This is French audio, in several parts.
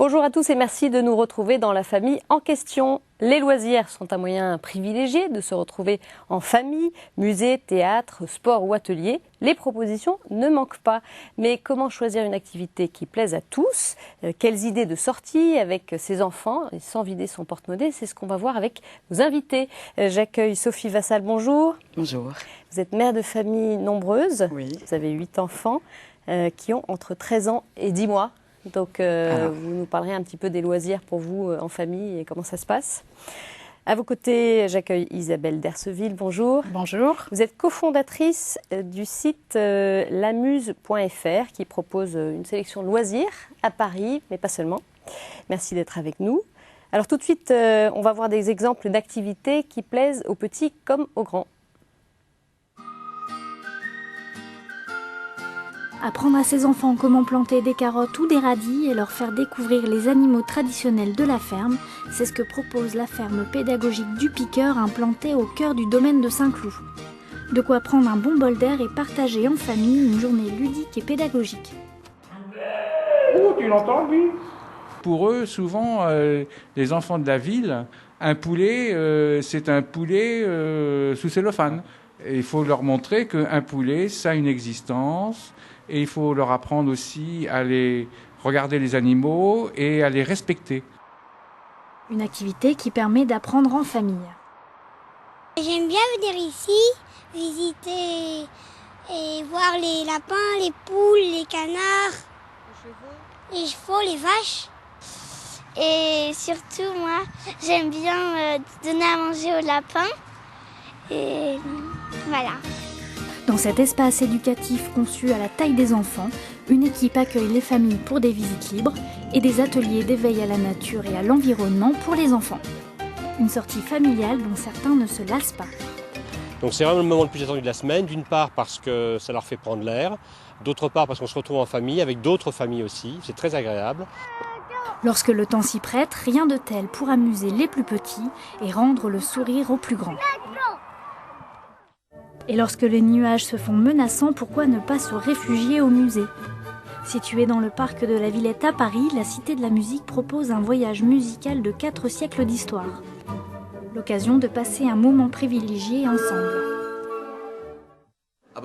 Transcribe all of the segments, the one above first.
Bonjour à tous et merci de nous retrouver dans la famille en question. Les loisirs sont un moyen privilégié de se retrouver en famille, musée, théâtre, sport ou atelier. Les propositions ne manquent pas. Mais comment choisir une activité qui plaise à tous? Quelles idées de sortie avec ses enfants sans vider son porte-monnaie? C'est ce qu'on va voir avec nos invités. J'accueille Sophie Vassal, bonjour. Bonjour. Vous êtes mère de famille nombreuse. Oui. Vous avez 8 enfants qui ont entre 13 ans et 10 mois. Donc, vous nous parlerez un petit peu des loisirs pour vous en famille et comment ça se passe. À vos côtés, j'accueille Isabelle Derceville. Bonjour. Bonjour. Vous êtes cofondatrice du site lamuse.fr qui propose une sélection de loisirs à Paris, mais pas seulement. Merci d'être avec nous. Alors tout de suite, on va voir des exemples d'activités qui plaisent aux petits comme aux grands. Apprendre à ses enfants comment planter des carottes ou des radis et leur faire découvrir les animaux traditionnels de la ferme, c'est ce que propose la ferme pédagogique du Piqueur implantée au cœur du domaine de Saint-Cloud. De quoi prendre un bon bol d'air et partager en famille une journée ludique et pédagogique. Oh, tu l'entends, lui? Pour eux, souvent, les enfants de la ville, un poulet, c'est un poulet sous cellophane. Et il faut leur montrer qu'un poulet, ça a une existence. Et il faut leur apprendre aussi à les regarder les animaux et à les respecter. Une activité qui permet d'apprendre en famille. J'aime bien venir ici, visiter et voir les lapins, les poules, les canards, les chevaux, les vaches. Et surtout, moi, j'aime bien donner à manger aux lapins. Et voilà. Dans cet espace éducatif conçu à la taille des enfants, une équipe accueille les familles pour des visites libres et des ateliers d'éveil à la nature et à l'environnement pour les enfants. Une sortie familiale dont certains ne se lassent pas. Donc c'est vraiment le moment le plus attendu de la semaine, d'une part parce que ça leur fait prendre l'air, d'autre part parce qu'on se retrouve en famille, avec d'autres familles aussi, c'est très agréable. Lorsque le temps s'y prête, rien de tel pour amuser les plus petits et rendre le sourire aux plus grands. Et lorsque les nuages se font menaçants, pourquoi ne pas se réfugier au musée? Située dans le parc de la Villette à Paris, la Cité de la Musique propose un voyage musical de 4 siècles d'histoire. L'occasion de passer un moment privilégié ensemble.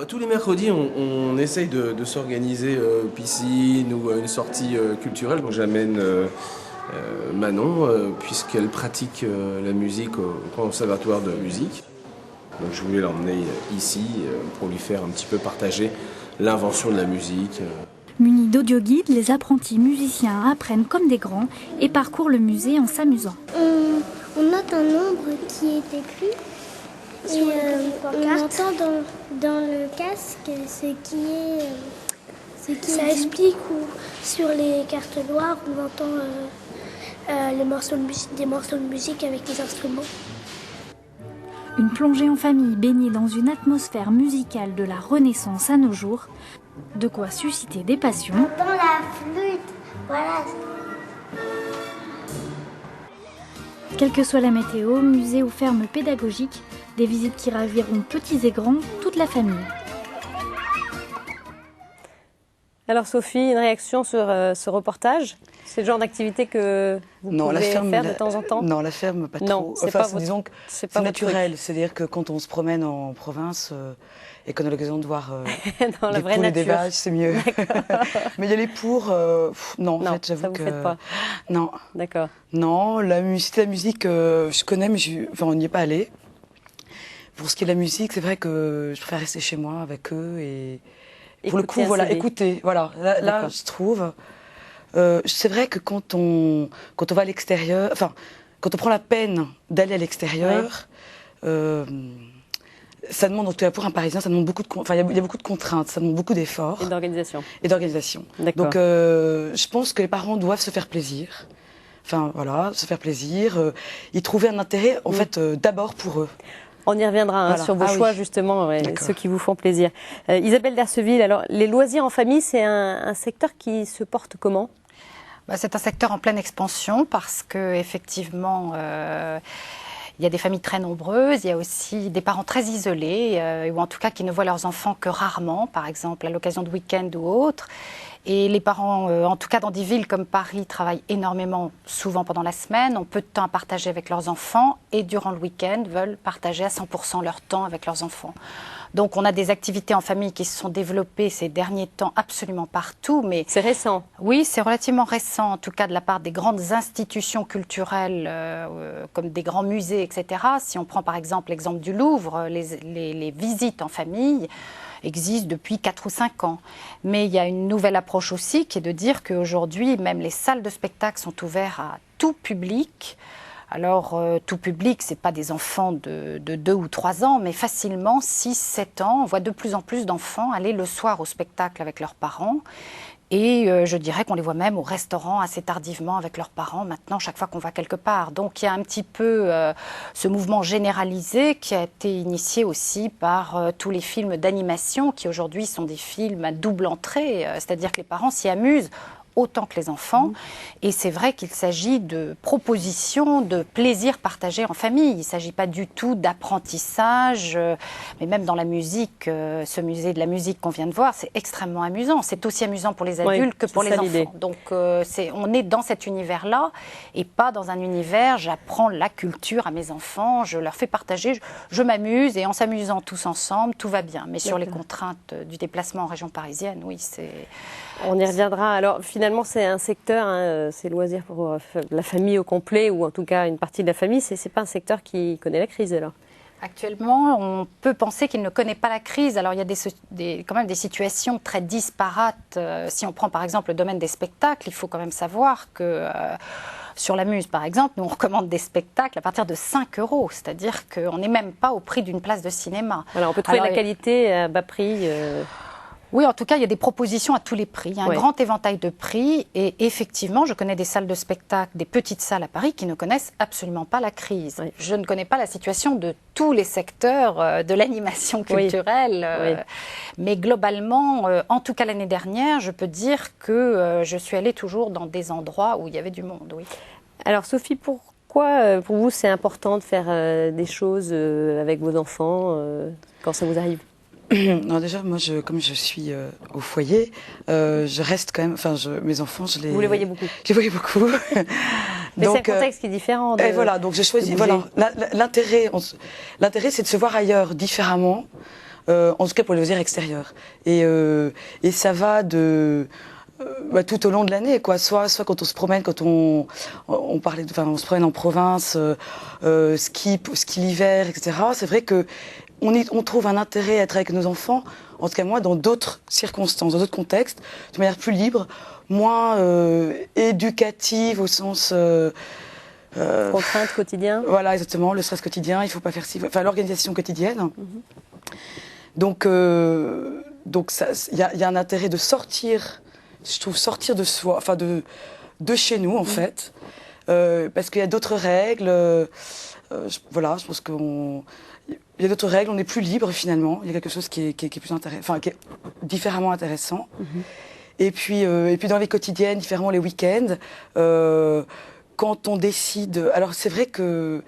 Tous les mercredis, on essaye de s'organiser piscine ou une sortie culturelle. Donc j'amène Manon, puisqu'elle pratique la musique au conservatoire de musique. Donc je voulais l'emmener ici pour lui faire un petit peu partager l'invention de la musique. Munis d'audioguides, les apprentis musiciens apprennent comme des grands et parcourent le musée en s'amusant. On note un nombre qui est écrit et on entend dans le casque ce qui est... Ça explique ou sur les cartes noires on entend des morceaux de musique avec les instruments. Une plongée en famille baignée dans une atmosphère musicale de la Renaissance à nos jours, de quoi susciter des passions. Dans la flûte, voilà. Quelle que soit la météo, musée ou ferme pédagogique, des visites qui raviront petits et grands, toute la famille. Alors Sophie, une réaction sur ce reportage? C'est le genre d'activité que vous pouvez faire de temps en temps? Non, la ferme, pas non, trop. Disons que c'est naturel. C'est-à-dire que quand on se promène en province et qu'on a l'occasion de voir dans la des vraie poules nature. Et des vaches, c'est mieux. Mais il y a les pour, non, en fait, j'avoue ça vous que... faites pas. Non. D'accord. Non, la musique, je connais, mais on n'y est pas allé. Pour ce qui est de la musique, c'est vrai que je préfère rester chez moi avec eux et pour le coup, voilà, écouter. Voilà, là je trouve... c'est vrai que quand on va à l'extérieur, enfin, quand on prend la peine d'aller à l'extérieur, ça demande, en tout cas pour un Parisien, ça demande beaucoup il y a beaucoup de contraintes, ça demande beaucoup d'efforts. Et d'organisation. Donc, je pense que les parents doivent se faire plaisir. Enfin, voilà, se faire plaisir, y trouver un intérêt, en fait, d'abord pour eux. On y reviendra sur vos choix, justement, ceux qui vous font plaisir. Isabelle Derceville, alors, les loisirs en famille, c'est un secteur qui se porte comment? C'est un secteur en pleine expansion parce que effectivement, Il y a des familles très nombreuses, il y a aussi des parents très isolés, ou en tout cas qui ne voient leurs enfants que rarement, par exemple à l'occasion de week-end ou autre. Et les parents, en tout cas dans des villes comme Paris, travaillent énormément, souvent pendant la semaine, ont peu de temps à partager avec leurs enfants et durant le week-end veulent partager à 100% leur temps avec leurs enfants. Donc on a des activités en famille qui se sont développées ces derniers temps absolument partout. Mais c'est récent. Oui, c'est relativement récent, en tout cas de la part des grandes institutions culturelles comme des grands musées, etc. Si on prend par exemple l'exemple du Louvre, les visites en famille existe depuis 4 ou 5 ans. Mais il y a une nouvelle approche aussi qui est de dire qu'aujourd'hui, même les salles de spectacle sont ouvertes à tout public. Alors, tout public, ce n'est pas des enfants de 2 ou 3 ans, mais facilement 6, 7 ans. On voit de plus en plus d'enfants aller le soir au spectacle avec leurs parents. Et je dirais qu'on les voit même au restaurant assez tardivement avec leurs parents, maintenant, chaque fois qu'on va quelque part. Donc il y a un petit peu ce mouvement généralisé qui a été initié aussi par tous les films d'animation qui aujourd'hui sont des films à double entrée, c'est-à-dire que les parents s'y amusent autant que les enfants. Et c'est vrai qu'il s'agit de propositions, de plaisir partagé en famille. Il ne s'agit pas du tout d'apprentissage, mais même dans la musique, ce musée de la musique qu'on vient de voir, c'est extrêmement amusant. C'est aussi amusant pour les adultes que pour les enfants. Donc on est dans cet univers-là et pas dans un univers, j'apprends la culture à mes enfants, je leur fais partager, je m'amuse et en s'amusant tous ensemble, tout va bien. Mais sur les contraintes du déplacement en région parisienne, oui, c'est... On y reviendra. Alors finalement, c'est un secteur, hein, c'est loisirs pour la famille au complet, ou en tout cas une partie de la famille. C'est pas un secteur qui connaît la crise alors. Actuellement, on peut penser qu'il ne connaît pas la crise. Alors il y a quand même des situations très disparates. Si on prend par exemple le domaine des spectacles, il faut quand même savoir que sur la Muse par exemple, nous on recommande des spectacles à partir de 5 €. C'est-à-dire qu'on n'est même pas au prix d'une place de cinéma. Voilà, on peut trouver la qualité à bas prix. Oui, en tout cas, il y a des propositions à tous les prix. Il y a un grand éventail de prix. Et effectivement, je connais des salles de spectacle, des petites salles à Paris qui ne connaissent absolument pas la crise. Oui. Je ne connais pas la situation de tous les secteurs de l'animation culturelle. Mais globalement, en tout cas l'année dernière, je peux dire que je suis allée toujours dans des endroits où il y avait du monde. Oui. Alors Sophie, pourquoi pour vous c'est important de faire des choses avec vos enfants quand ça vous arrive ? Non, déjà, moi, comme je suis au foyer, je reste quand même. Enfin, mes enfants, Vous les voyez beaucoup. Je les voyais beaucoup. Mais c'est un contexte qui est différent. Et voilà, donc je choisis. Voilà, l'intérêt, c'est de se voir ailleurs, différemment. En tout cas, pour les loisirs extérieurs. Et ça va de. Tout au long de l'année, quoi. Soit quand on se promène, quand on se promène en province, ski l'hiver, etc. C'est vrai que on trouve un intérêt à être avec nos enfants, en tout cas moi, dans d'autres circonstances, dans d'autres contextes, de manière plus libre, moins éducative au sens... contrainte quotidien. Voilà, exactement, le stress quotidien, il ne faut pas faire ci, enfin l'organisation quotidienne. Donc il y a un intérêt de sortir, je trouve, sortir de soi, enfin de chez nous en fait, parce qu'il y a d'autres règles, je pense qu'on... Il y a d'autres règles, on est plus libre finalement. Il y a quelque chose qui est plus intéressant, enfin qui est différemment intéressant. Et puis dans les quotidiennes, différemment les week-ends, quand on décide. Alors c'est vrai que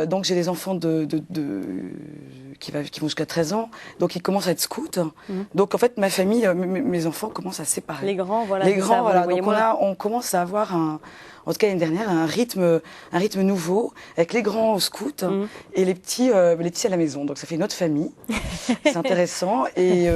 donc j'ai des enfants qui vont jusqu'à 13 ans, donc ils commencent à être scouts. Donc en fait ma famille, mes enfants commencent à se séparer. Les grands, voilà. Les grands, voilà. Donc on commence à avoir en tout cas l'année dernière, un rythme nouveau, avec les grands au scout et les petits à la maison. Donc ça fait une autre famille. C'est intéressant. Et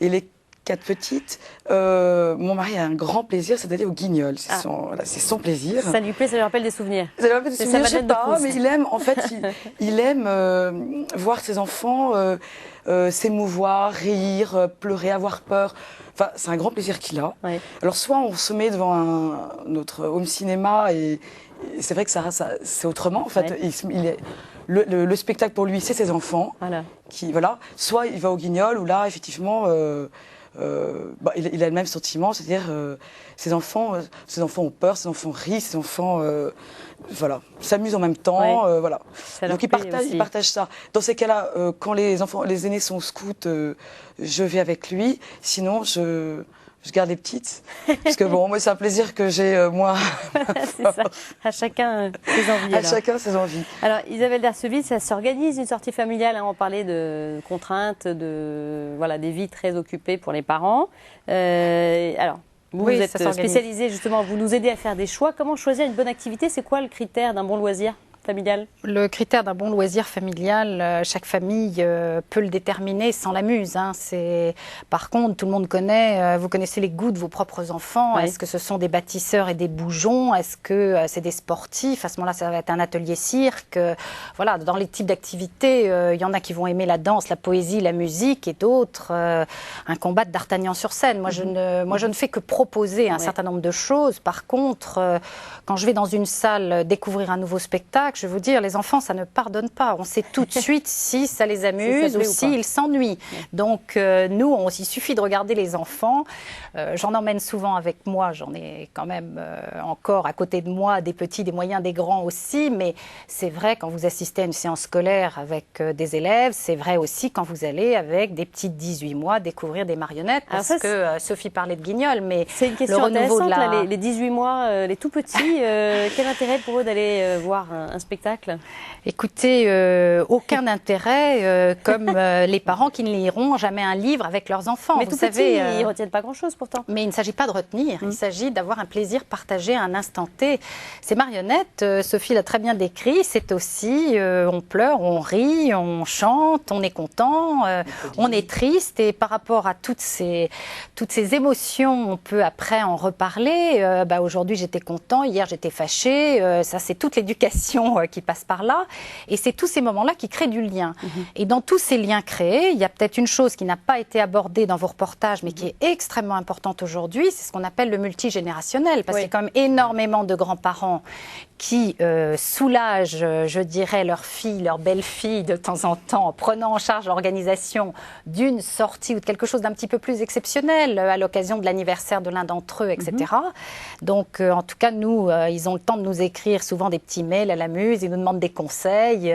les 4 petites, mon mari a un grand plaisir, c'est d'aller au Guignol. C'est son plaisir. Ça lui plaît, ça lui rappelle des souvenirs. Ça lui rappelle des souvenirs, je sais pas, mais il aime, en fait, il aime voir ses enfants s'émouvoir, rire, pleurer, avoir peur. Enfin, c'est un grand plaisir qu'il a. Ouais. Alors, soit on se met devant notre home cinéma et c'est vrai que ça c'est autrement. En fait, le spectacle pour lui, c'est ses enfants. Voilà. Soit il va au Guignol où là, effectivement, il a le même sentiment, c'est-à-dire ses enfants ont peur, ses enfants rient, ses enfants s'amusent en même temps, voilà. Donc il partage ça. Dans ces cas-là, quand les aînés sont scouts, je vais avec lui. Sinon, je garde les petites. Parce que bon, moi, c'est un plaisir que j'ai, moi. C'est ça. À chacun ses envies. À chacun ses envies. Alors, Isabelle Derceville, ça s'organise une sortie familiale. On parlait de contraintes, des vies très occupées pour les parents. Alors, vous êtes spécialisée, justement, vous nous aidez à faire des choix. Comment choisir une bonne activité? C'est quoi le critère d'un bon loisir familial? Le critère d'un bon loisir familial, chaque famille peut le déterminer sans la muse. Par contre, tout le monde connaît, vous connaissez les goûts de vos propres enfants. Oui. Est-ce que ce sont des bâtisseurs et des bougeons? Est-ce que c'est des sportifs? À ce moment-là, ça va être un atelier cirque. Voilà, dans les types d'activités, il y en a qui vont aimer la danse, la poésie, la musique, et d'autres, un combat de d'Artagnan sur scène. Moi, je ne fais que proposer un certain nombre de choses. Par contre, quand je vais dans une salle découvrir un nouveau spectacle, je vais vous dire, les enfants, ça ne pardonne pas. On sait tout de suite si ça les amuse ou s'ils s'ennuient. Donc, nous, il suffit de regarder les enfants. J'en emmène souvent avec moi. J'en ai quand même encore à côté de moi des petits, des moyens, des grands aussi. Mais c'est vrai quand vous assistez à une séance scolaire avec des élèves. C'est vrai aussi quand vous allez avec des petits de 18 mois découvrir des marionnettes. Parce que Sophie parlait de Guignol, mais c'est une question intéressante, les 18 mois, les tout petits. Quel intérêt pour eux d'aller voir un spectacle? Écoutez, aucun intérêt, comme les parents qui ne liront jamais un livre avec leurs enfants. Mais vous savez, ils ne retiennent pas grand-chose pourtant. Mais il ne s'agit pas de retenir, il s'agit d'avoir un plaisir partagé à un instant T. Ces marionnettes, Sophie l'a très bien décrit, c'est aussi, on pleure, on rit, on chante, on est content, on est triste. Et par rapport à toutes ces émotions, on peut après en reparler. Aujourd'hui, j'étais content, hier, j'étais fâchée. Ça, c'est toute l'éducation qui passe par là. Et c'est tous ces moments-là qui créent du lien. Et dans tous ces liens créés, il y a peut-être une chose qui n'a pas été abordée dans vos reportages, mais qui est extrêmement importante aujourd'hui, c'est ce qu'on appelle le multigénérationnel. Parce qu'il y a quand même énormément de grands-parents qui soulagent, je dirais, leurs filles, leurs belles-filles de temps en temps, en prenant en charge l'organisation d'une sortie ou de quelque chose d'un petit peu plus exceptionnel à l'occasion de l'anniversaire de l'un d'entre eux, etc. Donc, en tout cas, nous, ils ont le temps de nous écrire souvent des petits mails à la muse, ils nous demandent des conseils,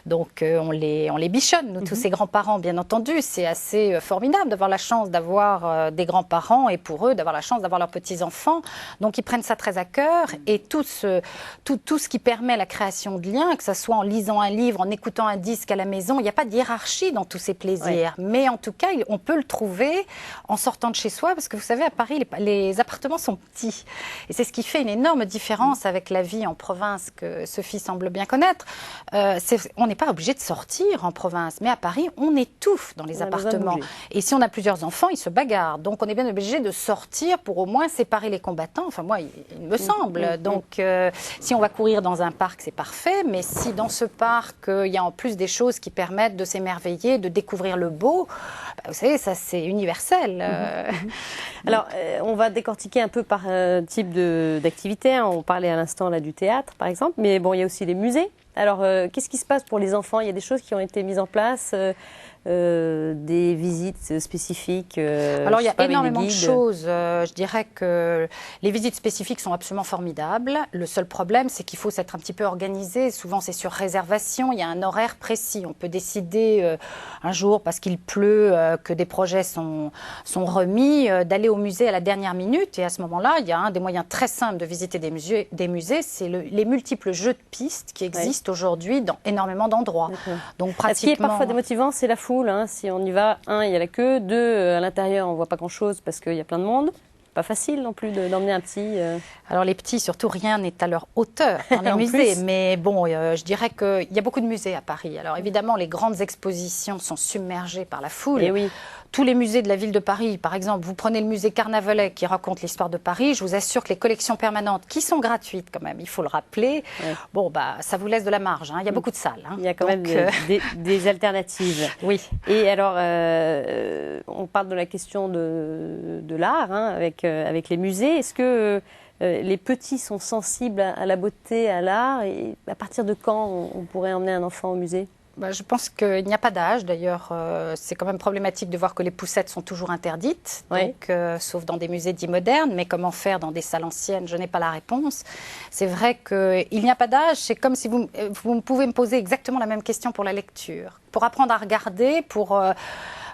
donc on les bichonne, nous, tous ces grands-parents, bien entendu. C'est assez formidable d'avoir la chance d'avoir des grands-parents et pour eux, d'avoir la chance d'avoir leurs petits-enfants. Donc, ils prennent ça très à cœur et tout ce qui permet la création de liens, que ce soit en lisant un livre, en écoutant un disque à la maison, il n'y a pas de hiérarchie dans tous ces plaisirs. Mais en tout cas, on peut le trouver en sortant de chez soi, parce que vous savez, à Paris, les appartements sont petits. Et c'est ce qui fait une énorme différence avec la vie en province que Sophie semble bien connaître. On n'est pas obligé de sortir en province, mais à Paris, on étouffe dans les appartements. Et si on a plusieurs enfants, ils se bagarrent. Donc, on est bien obligé de sortir pour au moins séparer les combattants. Enfin, moi, il me semble. Donc, si on va courir dans un parc, c'est parfait. Mais si dans ce parc, il y a en plus des choses qui permettent de s'émerveiller, de découvrir le beau, vous savez, ça, c'est universel. Alors, on va décortiquer un peu par type d'activité. On parlait à l'instant là du théâtre, par exemple. Mais bon, il y a aussi les musées. Alors, qu'est-ce qui se passe pour les enfants? Il y a des choses qui ont été mises en place, des visites spécifiques. Alors, il y a énormément de choses. Je dirais que les visites spécifiques sont absolument formidables. Le seul problème, c'est qu'il faut s'être un petit peu organisé. Souvent, c'est sur réservation. Il y a un horaire précis. On peut décider un jour, parce qu'il pleut, que des projets sont remis, d'aller au musée à la dernière minute. Et à ce moment-là, il y a un des moyens très simples de visiter des musées, c'est les multiples jeux de pistes qui existent aujourd'hui dans énormément d'endroits. Donc, pratiquement... Ce qui est parfois démotivant, c'est la foule. Si on y va, il y a la queue. 2, à l'intérieur, on ne voit pas grand-chose parce qu'il y a plein de monde. Pas facile non plus d'emmener un petit. Alors les petits, surtout, rien n'est à leur hauteur dans les musées. Mais bon, je dirais qu'il y a beaucoup de musées à Paris. Alors évidemment, les grandes expositions sont submergées par la foule. Et oui. Tous les musées de la ville de Paris, par exemple, vous prenez le musée Carnavalet qui raconte l'histoire de Paris, je vous assure que les collections permanentes, qui sont gratuites quand même, il faut le rappeler, ça vous laisse de la marge. Il y a beaucoup de salles. Il y a quand même des alternatives. Oui. Et alors, on parle de la question de l'art avec les musées. Est-ce que les petits sont sensibles à la beauté, à l'art? Et à partir de quand on pourrait emmener un enfant au musée? Je pense qu'il n'y a pas d'âge. D'ailleurs, c'est quand même problématique de voir que les poussettes sont toujours interdites, donc, sauf dans des musées dits modernes. Mais comment faire dans des salles anciennes? Je n'ai pas la réponse. C'est vrai qu'il n'y a pas d'âge. C'est comme si vous pouvez me poser exactement la même question pour la lecture. Pour apprendre à regarder,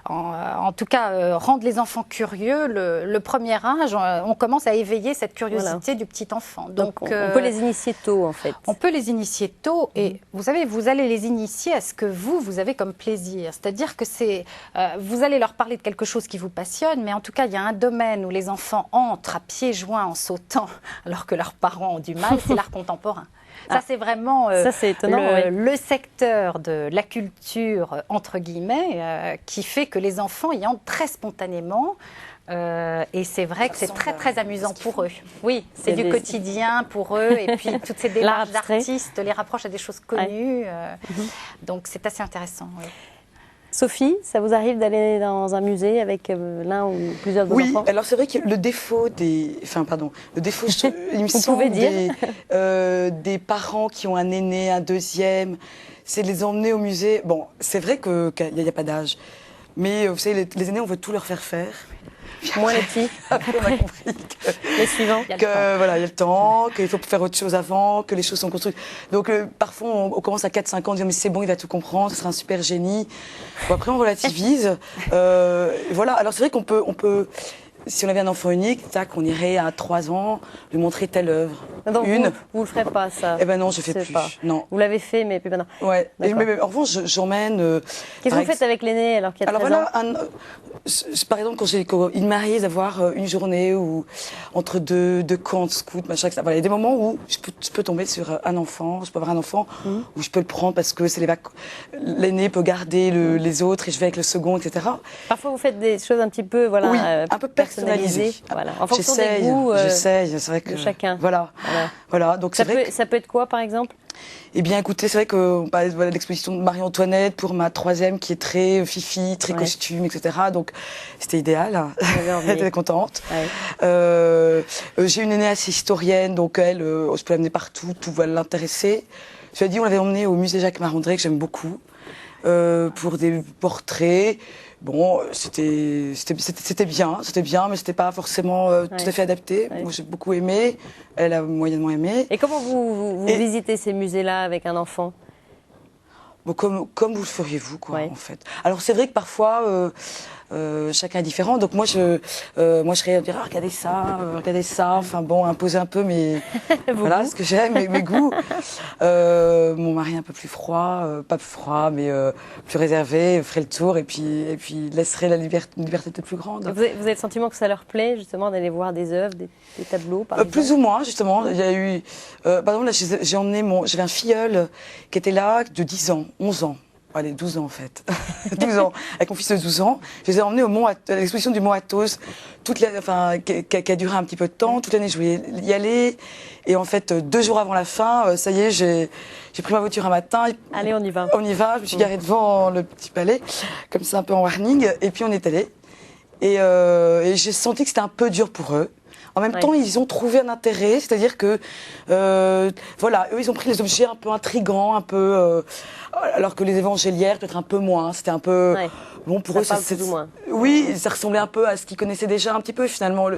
en tout cas, rendre les enfants curieux, le premier âge, on commence à éveiller cette curiosité du petit enfant. Donc on peut les initier tôt, en fait. On peut les initier tôt, et vous savez, vous allez les initier à ce que vous avez comme plaisir. C'est-à-dire que vous allez leur parler de quelque chose qui vous passionne, mais en tout cas, il y a un domaine où les enfants entrent à pieds joints en sautant, alors que leurs parents ont du mal, c'est l'art contemporain. Ça, c'est vraiment le secteur de la culture, entre guillemets, qui fait que les enfants y entrent très spontanément. Et c'est vrai que c'est très, très amusant pour eux. Oui, c'est du quotidien pour eux. Et puis, toutes ces démarches d'artistes les rapprochent à des choses connues. Donc, c'est assez intéressant. Oui. Sophie, ça vous arrive d'aller dans un musée avec l'un ou plusieurs de vos enfants ? Oui, alors c'est vrai que le défaut il me semble des parents qui ont un aîné, un deuxième, c'est de les emmener au musée. Bon, c'est vrai qu'il n'y a pas d'âge, mais vous savez, les aînés, on veut tout leur faire faire. Moins les petits. Après, on a compris les suivants. Il y a le temps, qu'il faut faire autre chose avant, que les choses sont construites. Donc parfois, on commence à 4-5 ans, on dit mais c'est bon, il va tout comprendre, ce sera un super génie. Bon, après, on relativise. Voilà. Alors c'est vrai qu'on peut, si on avait un enfant unique, on irait à 3 ans lui montrer telle œuvre. Donc vous le ferez pas, ça? Eh ben non, je fais plus. Non. Vous l'avez fait, mais plus maintenant. Ouais. Mais en revanche, j'emmène. Qu'est-ce que vous faites avec l'aîné alors qu'il y a 13 ans? Par exemple, quand il m'arrive d'avoir une journée où entre deux camps de scouts, machin, etc. Voilà, il y a des moments où je peux tomber sur un enfant, je peux avoir un enfant où je peux le prendre parce que c'est l'aîné peut garder les autres et je vais avec le second, etc. Parfois, vous faites des choses un petit peu, voilà, oui, un peu personnalisées. Voilà, en fonction des goûts j'essaye, c'est vrai que de chacun. Voilà. Donc ça peut être quoi, par exemple? Eh bien, écoutez, c'est vrai qu'on parlait de l'exposition de Marie-Antoinette pour ma 3e qui est très fifi, très costume, etc. Donc, c'était idéal. Elle était contente. Ouais. J'ai une aînée assez historienne, donc elle, je peux l'amener partout, tout va l'intéresser. Je lui ai dit, on l'avait emmenée au musée Jacques Marandré, que j'aime beaucoup, pour des portraits. Bon, c'était bien, mais c'était pas forcément tout à fait adapté. Ouais. Moi, j'ai beaucoup aimé, elle a moyennement aimé. Et comment vous visitez ces musées-là avec un enfant? Bon, comme vous le feriez vous, quoi, en fait. Alors c'est vrai que parfois chacun est différent. Donc moi je serais dire regardez ça. Enfin bon, imposer un peu voilà ce que j'aime, mes goûts. Mon mari un peu plus froid, pas plus froid, mais plus réservé, ferait le tour et puis laisserait une liberté peut-être plus grande. Vous avez le sentiment que ça leur plaît justement d'aller voir des œuvres, des tableaux par exemple? Plus ou moins justement. Il y a eu par exemple là j'ai emmené j'avais un filleul qui était là de 10 ans, 11 ans. Allez, 12 ans en fait. 12 ans. Avec mon fils de 12 ans. Je les ai emmenés à l'exposition du Mont Athos, qui a duré un petit peu de temps. Toute l'année, je voulais y aller. Et en fait, 2 jours avant la fin, ça y est, j'ai pris ma voiture un matin. Allez, on y va. On y va. Je me suis garée devant le petit palais, comme ça, un peu en warning. Et puis, on est allé. Et j'ai senti que c'était un peu dur pour eux. En même temps, ils ont trouvé un intérêt, c'est-à-dire que, voilà, eux, ils ont pris les objets un peu intrigants, un peu, alors que les évangéliaires, peut-être un peu moins. C'était un peu, bon, pour eux, plus ou moins. Oui, ça ressemblait un peu à ce qu'ils connaissaient déjà un petit peu, finalement.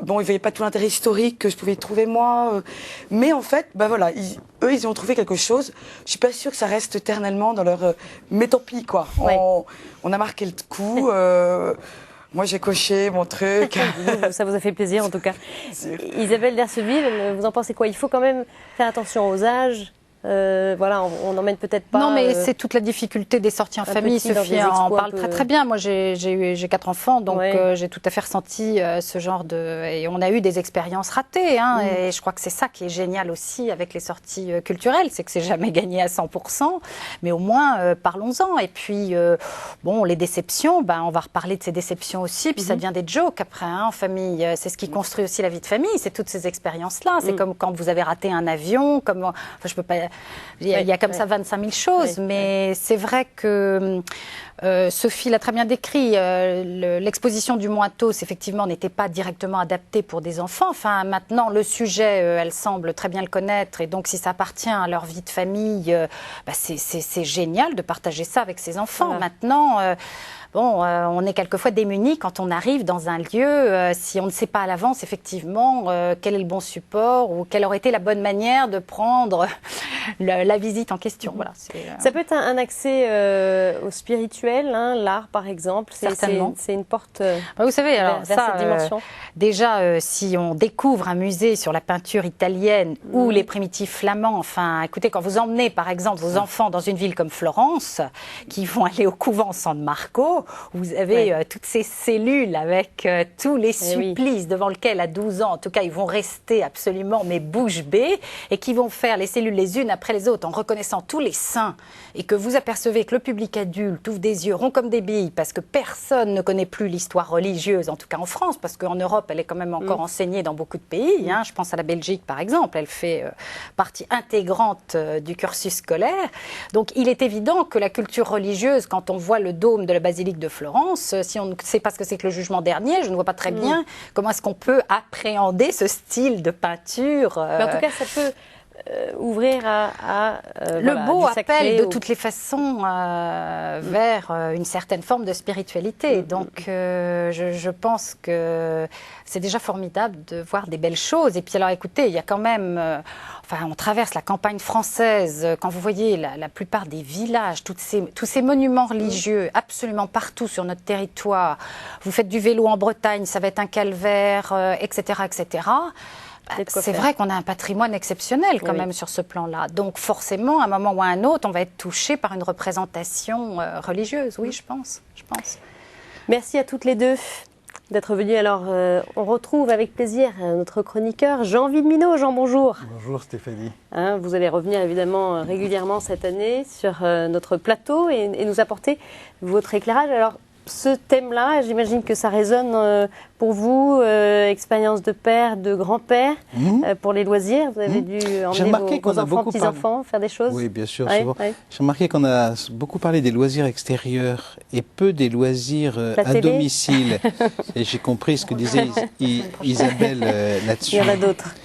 Bon, ils voyaient pas tout l'intérêt historique que je pouvais y trouver moi, mais en fait, voilà, eux, ils ont trouvé quelque chose. Je suis pas sûre que ça reste éternellement dans leur, mais tant pis, quoi. Ouais. On a marqué le coup. Moi, j'ai coché mon truc. Ça vous a fait plaisir, en tout cas. Isabelle Derceville, vous en pensez quoi? Il faut quand même faire attention aux âges. Voilà, on n'emmène peut-être pas. Non, mais c'est toute la difficulté des sorties en famille. Sophie en parle très très bien. Moi, j'ai 4 enfants, donc j'ai tout à fait ressenti ce genre de. Et on a eu des expériences ratées, hein, et je crois que c'est ça qui est génial aussi avec les sorties culturelles, c'est que c'est jamais gagné à 100%, mais au moins parlons-en. Et puis, bon, les déceptions, on va reparler de ces déceptions aussi, puis ça devient des jokes après, hein, en famille. C'est ce qui construit aussi la vie de famille, c'est toutes ces expériences-là. C'est comme quand vous avez raté un avion, comme. Enfin, je peux pas. Il y a comme ça 25 000 choses, mais c'est vrai que Sophie l'a très bien décrit. L'exposition du Mont Athos, effectivement, n'était pas directement adaptée pour des enfants. Enfin, maintenant, le sujet, elle semble très bien le connaître, et donc si ça appartient à leur vie de famille, c'est génial de partager ça avec ses enfants. Voilà. Maintenant, bon, on est quelquefois démunis quand on arrive dans un lieu, si on ne sait pas à l'avance effectivement quel est le bon support ou quelle aurait été la bonne manière de prendre la visite en question. Voilà, ça peut être un accès au spirituel, hein, l'art par exemple. Certainement. C'est une porte vous savez, alors, vers cette dimension. Déjà, si on découvre un musée sur la peinture italienne ou les primitifs flamands, enfin, écoutez, quand vous emmenez par exemple vos enfants dans une ville comme Florence, qui vont aller au couvent San Marco, vous avez toutes ces cellules avec tous les supplices devant lesquels à 12 ans, en tout cas, ils vont rester absolument mais bouche bée et qui vont faire les cellules les unes après les autres en reconnaissant tous les saints et que vous apercevez que le public adulte ouvre des yeux ronds comme des billes parce que personne ne connaît plus l'histoire religieuse, en tout cas en France, parce qu'en Europe, elle est quand même encore enseignée dans beaucoup de pays. Hein. Je pense à la Belgique, par exemple. Elle fait partie intégrante du cursus scolaire. Donc, il est évident que la culture religieuse, quand on voit le dôme de la basilique de Florence, si on ne sait pas ce que c'est que le jugement dernier, je ne vois pas très bien comment est-ce qu'on peut appréhender ce style de peinture. Mais en tout cas, ça peut ouvrir à le beau appel de toutes les façons vers une certaine forme de spiritualité. Donc je pense que c'est déjà formidable de voir des belles choses. Et puis alors écoutez, il y a quand même, on traverse la campagne française, quand vous voyez la plupart des villages, tous ces monuments religieux absolument partout sur notre territoire. Vous faites du vélo en Bretagne, ça va être un calvaire, etc., etc. C'est vrai qu'on a un patrimoine exceptionnel quand même sur ce plan-là. Donc forcément, à un moment ou à un autre, on va être touché par une représentation religieuse. Oui, je pense. Merci à toutes les deux d'être venues. Alors, on retrouve avec plaisir notre chroniqueur Jean Villeminot. Jean, bonjour. Bonjour Stéphanie. Vous allez revenir évidemment régulièrement cette année sur notre plateau et nous apporter votre éclairage. Alors, ce thème-là, j'imagine que ça résonne pour vous, expérience de père, de grand-père, pour les loisirs. Vous avez dû emmener vos enfants, petits-enfants, faire des choses. Oui, bien sûr. Souvent. J'ai remarqué qu'on a beaucoup parlé des loisirs extérieurs et peu des loisirs à domicile. Et j'ai compris ce que disait Isabelle là-dessus. Il y en a d'autres.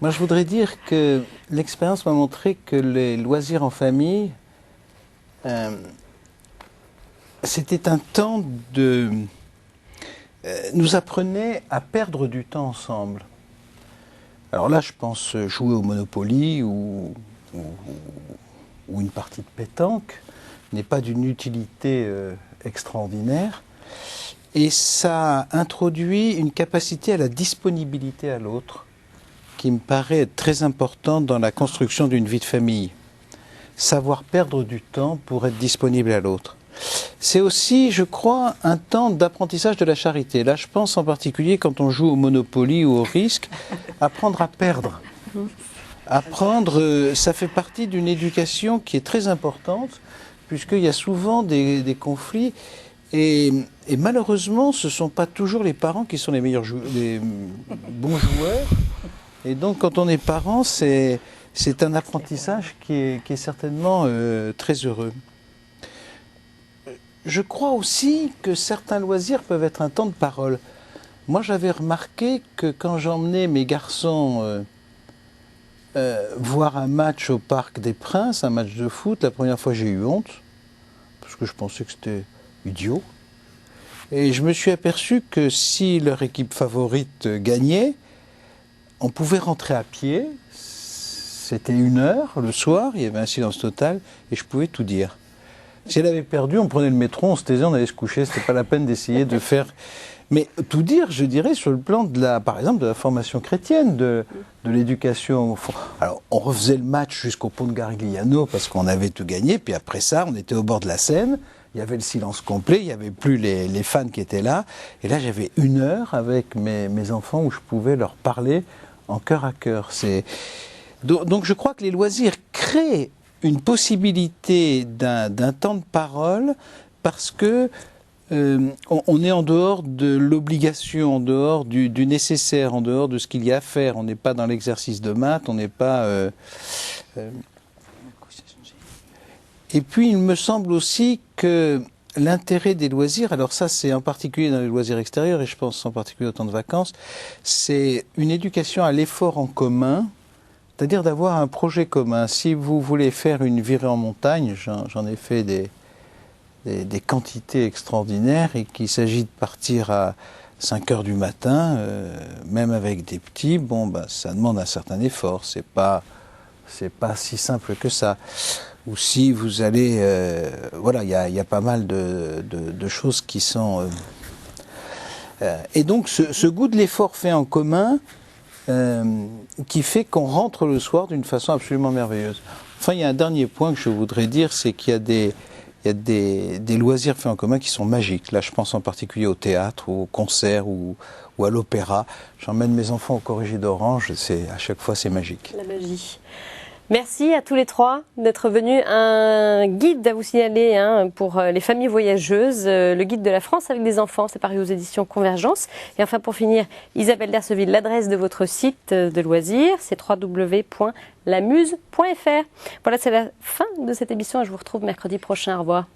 Moi, je voudrais dire que l'expérience m'a montré que les loisirs en famille... c'était un temps nous apprenait à perdre du temps ensemble. Alors là, je pense jouer au Monopoly ou une partie de pétanque n'est pas d'une utilité extraordinaire. Et ça introduit une capacité à la disponibilité à l'autre qui me paraît être très importante dans la construction d'une vie de famille. Savoir perdre du temps pour être disponible à l'autre. C'est aussi, je crois, un temps d'apprentissage de la charité. Là, je pense en particulier quand on joue au Monopoly ou au risque, apprendre à perdre. Apprendre, ça fait partie d'une éducation qui est très importante, puisqu'il y a souvent des conflits. Et malheureusement, ce ne sont pas toujours les parents qui sont les bons joueurs. Et donc, quand on est parent, c'est un apprentissage qui est certainement très heureux. Je crois aussi que certains loisirs peuvent être un temps de parole. Moi, j'avais remarqué que quand j'emmenais mes garçons voir un match au Parc des Princes, un match de foot, la première fois j'ai eu honte, parce que je pensais que c'était idiot. Et je me suis aperçu que si leur équipe favorite gagnait, on pouvait rentrer à pied, c'était 1 heure le soir, il y avait un silence total, et je pouvais tout dire. Si elle avait perdu, on prenait le métro, on se taisait, on allait se coucher. C'était pas la peine d'essayer de faire. Mais tout dire, je dirais, sur le plan par exemple, de la formation chrétienne, de l'éducation. Alors, on refaisait le match jusqu'au pont de Garigliano parce qu'on avait tout gagné. Puis après ça, on était au bord de la Seine. Il y avait le silence complet. Il n'y avait plus les fans qui étaient là. Et là, j'avais 1 heure avec mes enfants où je pouvais leur parler en cœur à cœur. Donc, je crois que les loisirs créent une possibilité d'un temps de parole parce que on est en dehors de l'obligation, en dehors du nécessaire, en dehors de ce qu'il y a à faire. On n'est pas dans l'exercice de maths, on n'est pas... Et puis il me semble aussi que l'intérêt des loisirs, alors ça c'est en particulier dans les loisirs extérieurs et je pense en particulier au temps de vacances, c'est une éducation à l'effort en commun. C'est-à-dire d'avoir un projet commun. Si vous voulez faire une virée en montagne, j'en ai fait des quantités extraordinaires et qu'il s'agit de partir à 5 heures du matin, même avec des petits, ça demande un certain effort. C'est pas si simple que ça. Ou si vous allez, il y a pas mal de choses qui sont. Et donc ce goût de l'effort fait en commun, qui fait qu'on rentre le soir d'une façon absolument merveilleuse. Enfin, il y a un dernier point que je voudrais dire, c'est qu'il y a des loisirs faits en commun qui sont magiques. Là, je pense en particulier au théâtre, au concert ou à l'opéra. J'emmène mes enfants au Corrigé d'Orange, à chaque fois c'est magique. La magie. Merci à tous les trois d'être venus. Un guide à vous signaler pour les familles voyageuses, le guide de la France avec des enfants, c'est paru aux éditions Convergence. Et enfin pour finir, Isabelle Derceville, l'adresse de votre site de loisirs, c'est www.lamuse.fr. Voilà, c'est la fin de cette émission et je vous retrouve mercredi prochain. Au revoir.